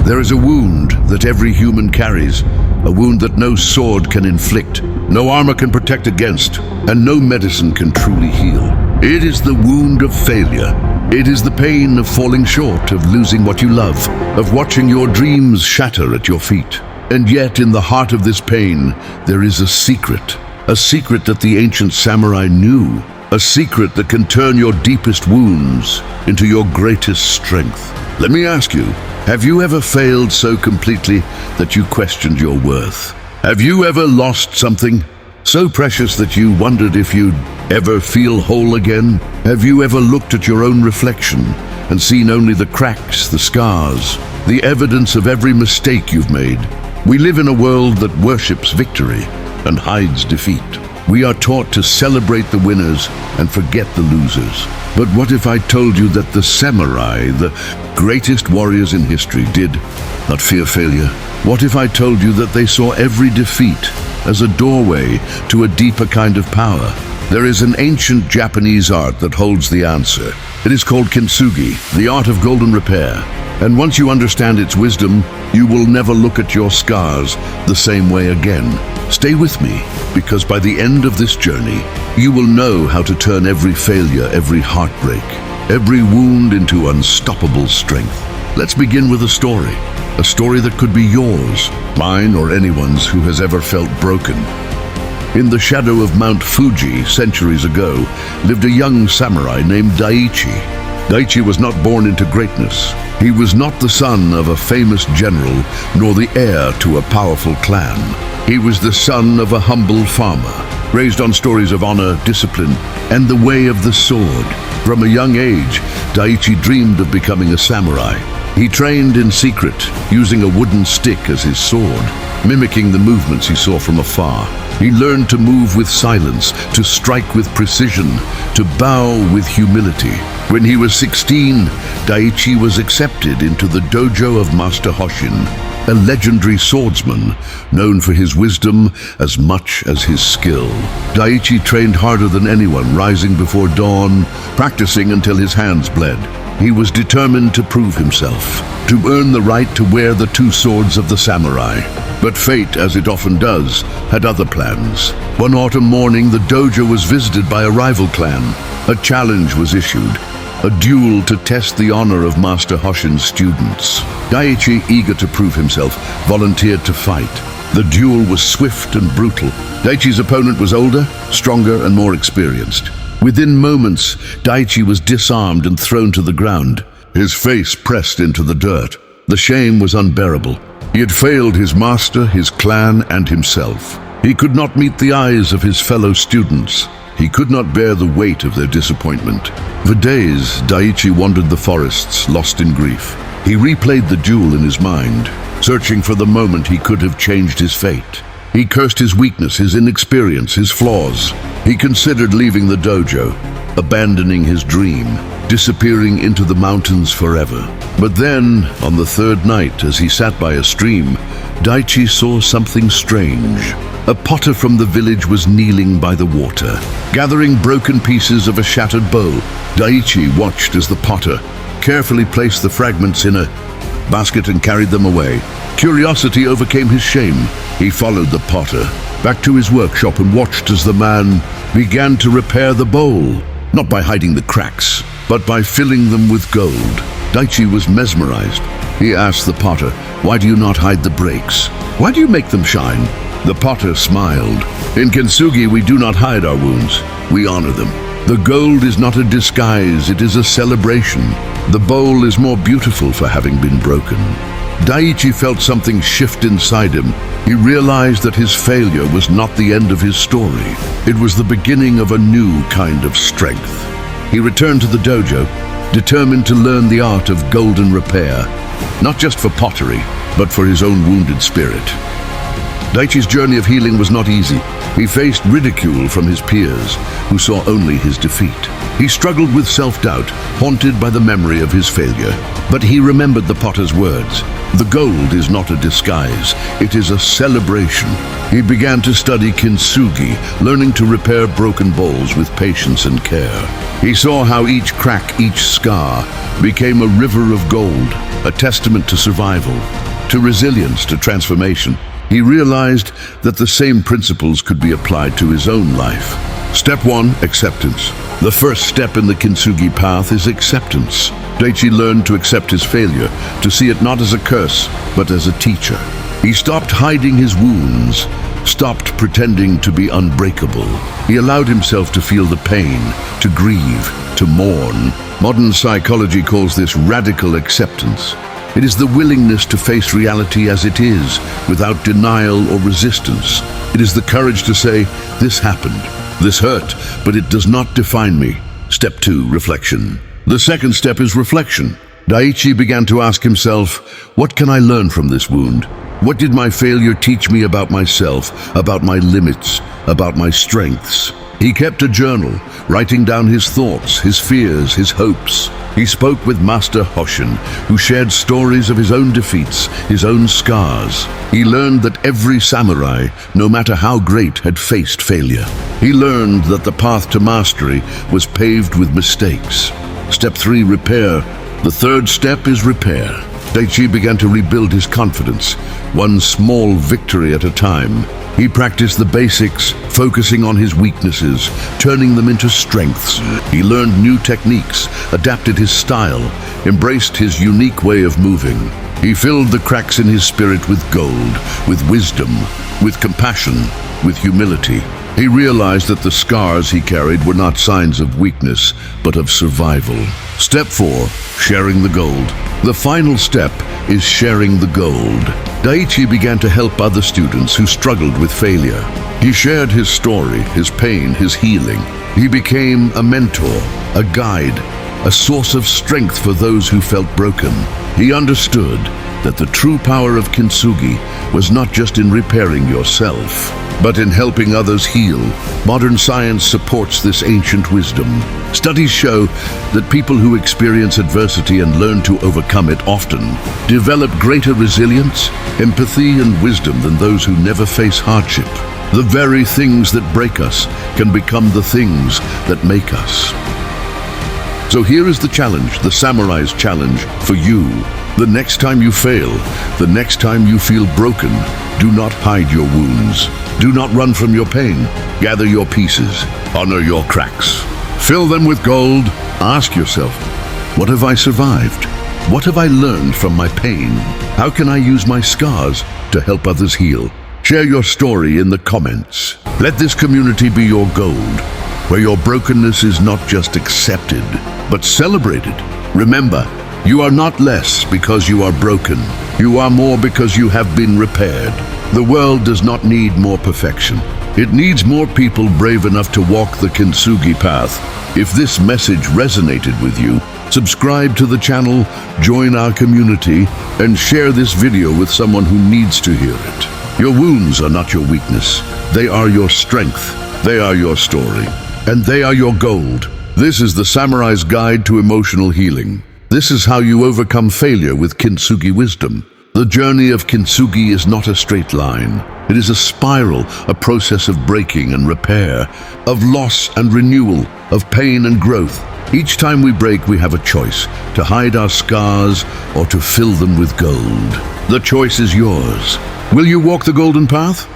There is a wound that every human carries, a wound that no sword can inflict, no armor can protect against, and no medicine can truly heal. It is the wound of failure. It is the pain of falling short, of losing what you love, of watching your dreams shatter at your feet. And yet, in the heart of this pain, there is a secret that the ancient samurai knew, a secret that can turn your deepest wounds into your greatest strength. Let me ask you, have you ever failed so completely that you questioned your worth? Have you ever lost something so precious that you wondered if you'd ever feel whole again? Have you ever looked at your own reflection and seen only the cracks, the scars, the evidence of every mistake you've made? We live in a world that worships victory and hides defeat. We are taught to celebrate the winners and forget the losers. But what if I told you that the samurai, the greatest warriors in history, did not fear failure? What if I told you that they saw every defeat as a doorway to a deeper kind of power? There is an ancient Japanese art that holds the answer. It is called Kintsugi, the art of golden repair. And once you understand its wisdom, you will never look at your scars the same way again. Stay with me, because by the end of this journey, you will know how to turn every failure, every heartbreak, every wound into unstoppable strength. Let's begin with a story that could be yours, mine, or anyone's who has ever felt broken. In the shadow of Mount Fuji, centuries ago, lived a young samurai named Daichi. Daichi was not born into greatness. He was not the son of a famous general, nor the heir to a powerful clan. He was the son of a humble farmer, raised on stories of honor, discipline, and the way of the sword. From a young age, Daichi dreamed of becoming a samurai. He trained in secret, using a wooden stick as his sword, mimicking the movements he saw from afar. He learned to move with silence, to strike with precision, to bow with humility. When he was 16, Daichi was accepted into the dojo of Master Hoshin, a legendary swordsman known for his wisdom as much as his skill. Daichi trained harder than anyone, rising before dawn, practicing until his hands bled. He was determined to prove himself, to earn the right to wear the two swords of the samurai. But fate, as it often does, had other plans. One autumn morning, the dojo was visited by a rival clan. A challenge was issued, a duel to test the honor of Master Hoshin's students. Daichi, eager to prove himself, volunteered to fight. The duel was swift and brutal. Daichi's opponent was older, stronger, and more experienced. Within moments, Daichi was disarmed and thrown to the ground, his face pressed into the dirt. The shame was unbearable. He had failed his master, his clan, and himself. He could not meet the eyes of his fellow students. He could not bear the weight of their disappointment. For days, Daichi wandered the forests, lost in grief. He replayed the duel in his mind, searching for the moment he could have changed his fate. He cursed his weakness, his inexperience, his flaws. He considered leaving the dojo, abandoning his dream, disappearing into the mountains forever. But then, on the third night, as he sat by a stream, Daichi saw something strange. A potter from the village was kneeling by the water, gathering broken pieces of a shattered bowl. Daichi watched as the potter carefully placed the fragments in a basket and carried them away. Curiosity overcame his shame. He followed the potter back to his workshop and watched as the man began to repair the bowl, not by hiding the cracks, but by filling them with gold. Daichi was mesmerized. He asked the potter, "Why do you not hide the breaks? Why do you make them shine?" The potter smiled. "In Kintsugi, we do not hide our wounds. We honor them. The gold is not a disguise, it is a celebration. The bowl is more beautiful for having been broken." Daichi felt something shift inside him. He realized that his failure was not the end of his story. It was the beginning of a new kind of strength. He returned to the dojo, determined to learn the art of golden repair, not just for pottery, but for his own wounded spirit. Daichi's journey of healing was not easy. He faced ridicule from his peers, who saw only his defeat. He struggled with self-doubt, haunted by the memory of his failure. But he remembered the potter's words. The gold is not a disguise, it is a celebration. He began to study Kintsugi, learning to repair broken bowls with patience and care. He saw how each crack, each scar, became a river of gold, a testament to survival, to resilience, to transformation. He realized that the same principles could be applied to his own life. Step 1, acceptance. The first step in the Kintsugi path is acceptance. Daichi learned to accept his failure, to see it not as a curse, but as a teacher. He stopped hiding his wounds, stopped pretending to be unbreakable. He allowed himself to feel the pain, to grieve, to mourn. Modern psychology calls this radical acceptance. It is the willingness to face reality as it is, without denial or resistance. It is the courage to say, this happened, this hurt, but it does not define me. Step 2, reflection. The second step is reflection. Daichi began to ask himself, what can I learn from this wound? What did my failure teach me about myself, about my limits, about my strengths? He kept a journal, writing down his thoughts, his fears, his hopes. He spoke with Master Hoshin, who shared stories of his own defeats, his own scars. He learned that every samurai, no matter how great, had faced failure. He learned that the path to mastery was paved with mistakes. Step 3, repair. The third step is repair. Daichi began to rebuild his confidence, one small victory at a time. He practiced the basics, focusing on his weaknesses, turning them into strengths. He learned new techniques, adapted his style, embraced his unique way of moving. He filled the cracks in his spirit with gold, with wisdom, with compassion, with humility. He realized that the scars he carried were not signs of weakness, but of survival. Step 4, sharing the gold. The final step is sharing the gold. Daichi began to help other students who struggled with failure. He shared his story, his pain, his healing. He became a mentor, a guide, a source of strength for those who felt broken. He understood that the true power of Kintsugi was not just in repairing yourself, but in helping others heal. Modern science supports this ancient wisdom. Studies show that people who experience adversity and learn to overcome it often develop greater resilience, empathy, and wisdom than those who never face hardship. The very things that break us can become the things that make us. So here is the challenge, the samurai's challenge for you. The next time you fail, the next time you feel broken, do not hide your wounds. Do not run from your pain. Gather your pieces. Honor your cracks. Fill them with gold. Ask yourself, what have I survived? What have I learned from my pain? How can I use my scars to help others heal? Share your story in the comments. Let this community be your gold, where your brokenness is not just accepted, but celebrated. Remember, you are not less because you are broken. You are more because you have been repaired. The world does not need more perfection. It needs more people brave enough to walk the Kintsugi path. If this message resonated with you, subscribe to the channel, join our community, and share this video with someone who needs to hear it. Your wounds are not your weakness. They are your strength. They are your story. And they are your gold. This is the Samurai's Guide to Emotional Healing. This is how you overcome failure with Kintsugi wisdom. The journey of Kintsugi is not a straight line. It is a spiral, a process of breaking and repair, of loss and renewal, of pain and growth. Each time we break, we have a choice, to hide our scars or to fill them with gold. The choice is yours. Will you walk the golden path?